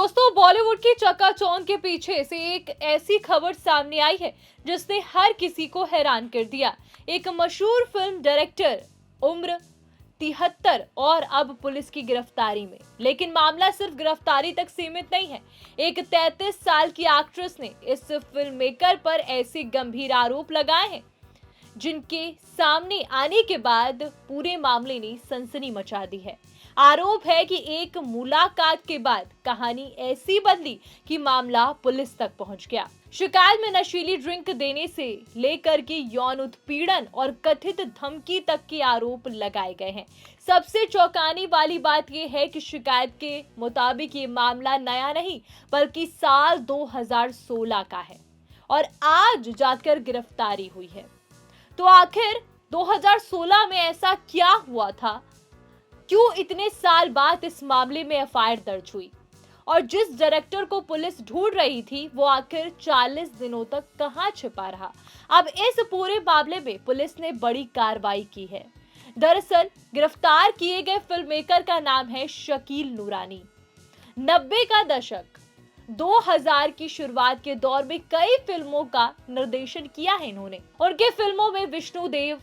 दोस्तों, बॉलीवुड की चकाचौंध के पीछे से एक ऐसी खबर सामने आई है जिसने हर किसी को हैरान कर दिया। एक मशहूर फिल्म डायरेक्टर, उम्र 73 और अब पुलिस की गिरफ्तारी में। लेकिन मामला सिर्फ गिरफ्तारी तक सीमित नहीं है। एक 33 साल की एक्ट्रेस ने इस फिल्म मेकर पर ऐसे गंभीर आरोप लगाए हैं जिनके सामने आने के बाद पूरे मामले ने सनसनी मचा दी है। आरोप है कि एक मुलाकात के बाद कहानी ऐसी बदली कि मामला पुलिस तक पहुंच गया। शिकायत में नशीली ड्रिंक देने से लेकर के यौन उत्पीड़न और कथित धमकी तक के आरोप लगाए गए हैं। सबसे चौंकाने वाली बात यह है कि शिकायत के मुताबिक ये मामला नया नहीं बल्कि साल 2016 का है और आज जाकर गिरफ्तारी हुई है। तो आखिर 2016 में ऐसा क्या हुआ था? क्यों इतने साल बाद इस मामले में एफआईआर दर्ज हुई? और जिस डायरेक्टर को पुलिस ढूंढ रही थी वो आखिर 40 दिनों तक कहां छिपा रहा? अब इस पूरे मामले में पुलिस ने बड़ी कार्रवाई की है। दरअसल गिरफ्तार किए गए फिल्म मेकर का नाम है शकील नूरानी। 90 का दशक 2000 की शुरुआत के दौर में कई फिल्मों का निर्देशन किया है इन्होंने। उनके फिल्मों में विष्णुदेव,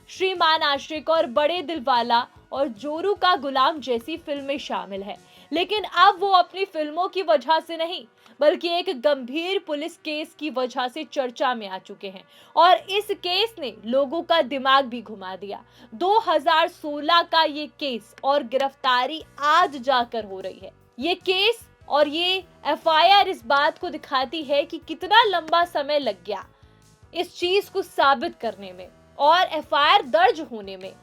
श्रीमान आशिक और बड़े दिलवाला और जोरू का गुलाम जैसी फिल्में शामिल है। लेकिन अब वो अपनी फिल्मों की वजह से नहीं बल्कि एक गंभीर पुलिस केस की वजह से चर्चा में आ चुके हैं और इस केस ने लोगों का दिमाग भी घुमा दिया। 2016 का ये केस और गिरफ्तारी आज जाकर हो रही है। ये केस और ये एफआईआर इस बात को दिखाती है कि कितना लंबा समय लग गया इस चीज को साबित करने में और एफआईआर दर्ज होने में।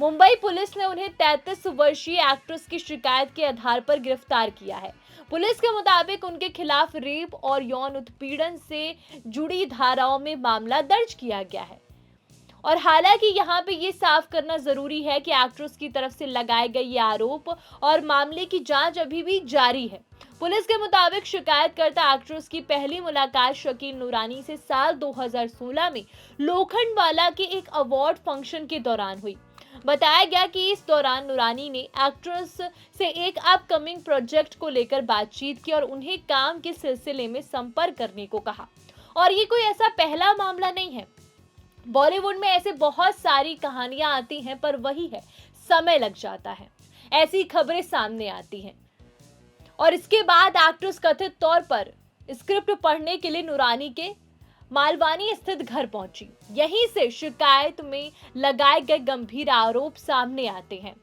मुंबई पुलिस ने उन्हें 33 वर्षीय एक्ट्रेस की शिकायत के आधार पर गिरफ्तार किया है। पुलिस के मुताबिक उनके खिलाफ रेप और यौन उत्पीड़न से जुड़ी धाराओं में मामला दर्ज किया गया है। और हालांकि यहाँ पे ये साफ करना जरूरी है कि एक्ट्रेस की तरफ से लगाए गए ये आरोप और मामले की जांच अभी भी जारी है। पुलिस के मुताबिक शिकायतकर्ता एक्ट्रेस की पहली मुलाकात शकील नूरानी से साल 2016 में लोखंडवाला के एक अवार्ड फंक्शन के दौरान हुई। बताया गया कि इस दौरान नूरानी ने एक्ट्रेस से एक अपकमिंग प्रोजेक्ट को लेकर बातचीत की और उन्हें काम के सिलसिले में संपर्क करने को कहा। और ये कोई ऐसा पहला मामला नहीं है। बॉलीवुड में ऐसे बहुत सारी कहानियां आती हैं पर वही है, समय लग जाता है, ऐसी खबरें सामने आती हैं और इसके बाद एक्ट्रेस कथित तौर पर स्क्रिप्ट पढ़ने के लिए नूरानी के मालवानी स्थित घर पहुंची। यहीं से शिकायत में लगाए गए गंभीर आरोप सामने आते हैं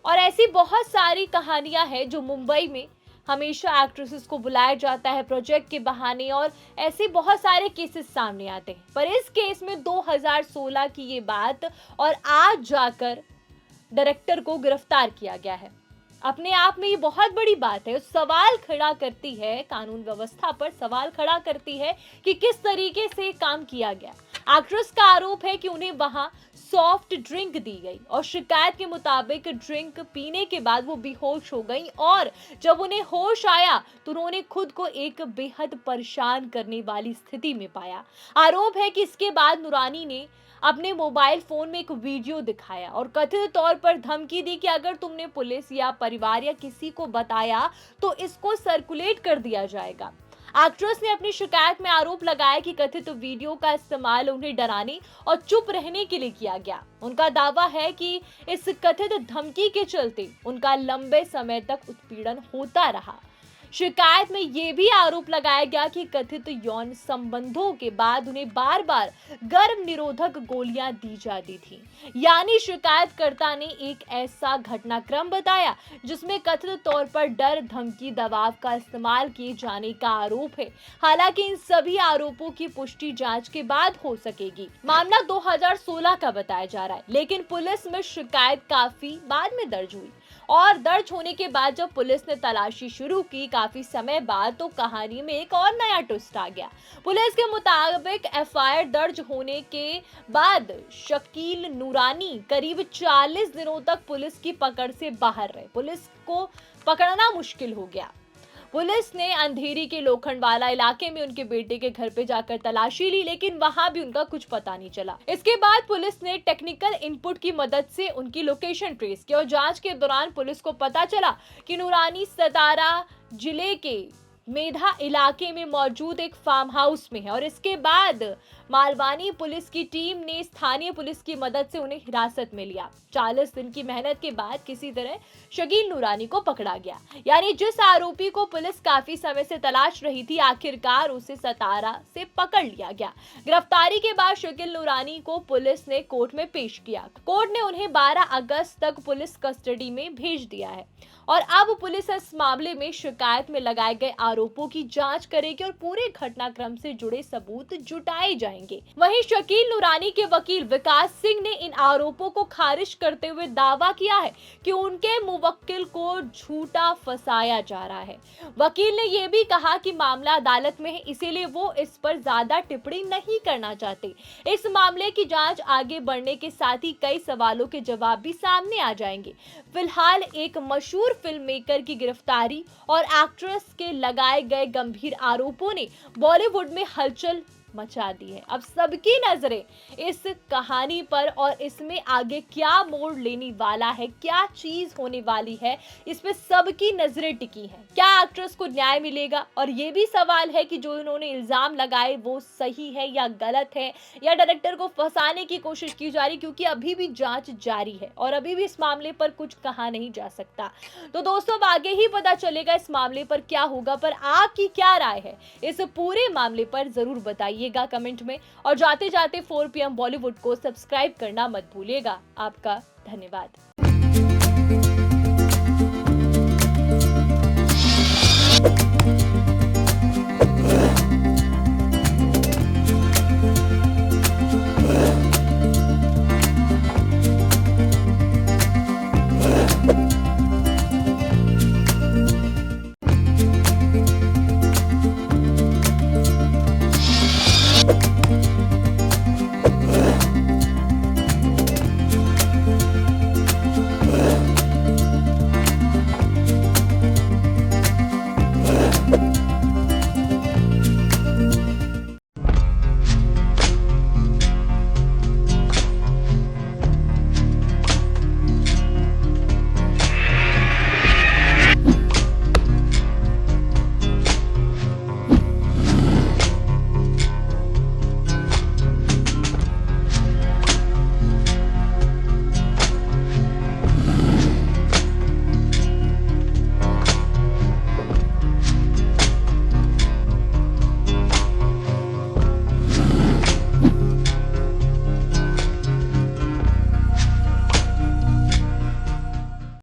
और ऐसी बहुत सारी कहानियां हैं जो मुंबई में हमेशा एक्ट्रेसेस को बुलाया जाता है प्रोजेक्ट के बहाने और ऐसे बहुत सारे केसेस सामने आते हैं। पर इस केस में 2016 की ये बात और आज जाकर डायरेक्टर को गिरफ्तार किया गया है। अपने आप में ये बहुत बड़ी बात है। सवाल खड़ा करती है, कानून व्यवस्था पर सवाल खड़ा करती है कि किस तरीके से काम किया गया। एक्ट्रेस का आरोप है कि उन्हें वहां सॉफ्ट ड्रिंक दी गई और शिकायत के मुताबिक ड्रिंक पीने के बाद वो बेहोश हो गई और जब उन्हें होश आया तो उन्होंने खुद को एक बेहद परेशान करने वाली स्थिति में पाया। आरोप है कि इसके बाद नूरानी ने अपने मोबाइल फोन में एक वीडियो दिखाया और कथित तौर पर धमकी दी कि अगर तुमने पुलिस या परिवार या किसी को बताया तो इसको सर्कुलेट कर दिया जाएगा। एक्ट्रेस ने अपनी शिकायत में आरोप लगाया कि कथित वीडियो का इस्तेमाल उन्हें डराने और चुप रहने के लिए किया गया। उनका दावा है कि इस कथित धमकी के चलते उनका लंबे समय तक उत्पीड़न होता रहा। शिकायत में यह भी आरोप लगाया गया कि कथित यौन संबंधों के बाद उन्हें बार बार गर्भ निरोधक गोलियां दी जाती थी। यानी शिकायतकर्ता ने एक ऐसा घटनाक्रम बताया जिसमें कथित तौर पर डर, धमकी, दबाव का इस्तेमाल किए जाने का आरोप है। हालांकि इन सभी आरोपों की पुष्टि जांच के बाद हो सकेगी। मामला 2016 का बताया जा रहा है, लेकिन पुलिस में शिकायत काफी बाद में दर्ज हुई और दर्ज होने के बाद जब पुलिस ने तलाशी शुरू की काफी समय बाद तो कहानी में एक और नया ट्विस्ट आ गया। पुलिस के मुताबिक एफआईआर दर्ज होने के बाद शकील नूरानी करीब 40 दिनों तक पुलिस की पकड़ से बाहर रहे। पुलिस को पकड़ना मुश्किल हो गया। पुलिस ने अंधेरी के लोखंडवाला इलाके में उनके बेटे के घर पे जाकर तलाशी ली, लेकिन वहां भी उनका कुछ पता नहीं चला। इसके बाद पुलिस ने टेक्निकल इनपुट की मदद से उनकी लोकेशन ट्रेस की और जांच के दौरान पुलिस को पता चला कि नूरानी सतारा जिले के मेधा इलाके में मौजूद एक फार्म हाउस में है और इसके बाद मालवानी पुलिस की टीम ने स्थानीय पुलिस की मदद से उन्हें हिरासत में लिया। 40 दिन की मेहनत के बाद किसी तरह शकील नूरानी को पकड़ा गया। यानी जिस आरोपी को पुलिस काफी समय से तलाश रही थी, आखिरकार उसे सतारा से पकड़ लिया गया। गिरफ्तारी के बाद शकील नूरानी को पुलिस ने कोर्ट में पेश किया। कोर्ट ने उन्हें 12 अगस्त तक पुलिस कस्टडी में भेज दिया है और अब पुलिस इस मामले में शिकायत में लगाए गए आरोपों की जांच करेगी और पूरे घटनाक्रम से जुड़े सबूत जुटाए जाएंगे। वहीं शकील नूरानी के वकील विकास सिंह ने इन आरोपों को खारिज करते हुए दावा किया है कि उनके मुवक्किल को झूठा फंसाया जा रहा है। वकील ने यह भी कहा कि मामला अदालत में है, इसीलिए वो इस पर ज्यादा टिप्पणी नहीं करना चाहते। इस मामले की जांच आगे बढ़ने के साथ ही कई सवालों के जवाब भी सामने आ जाएंगे। फिलहाल एक मशहूर फिल्म मेकर की गिरफ्तारी और एक्ट्रेस के लगाए गए गंभीर आरोपों ने बॉलीवुड में हलचल मचा दी है। अब सबकी नजरें इस कहानी पर और इसमें आगे क्या मोड़ लेने वाला है, क्या चीज होने वाली है, इस पे सबकी नजरें टिकी हैं। क्या एक्ट्रेस को न्याय मिलेगा? और ये भी सवाल है कि जो इन्होंने इल्जाम लगाए वो सही है या गलत है, या डायरेक्टर को फंसाने की कोशिश की जा रही, क्योंकि अभी भी जांच जारी है और अभी भी इस मामले पर कुछ कहा नहीं जा सकता। तो दोस्तों, अब आगे ही पता चलेगा इस मामले पर क्या होगा। पर आपकी क्या राय है इस पूरे मामले पर, जरूर बताइए कमेंट में। और जाते जाते 4 PM बॉलीवुड को सब्सक्राइब करना मत भूलिएगा। आपका धन्यवाद।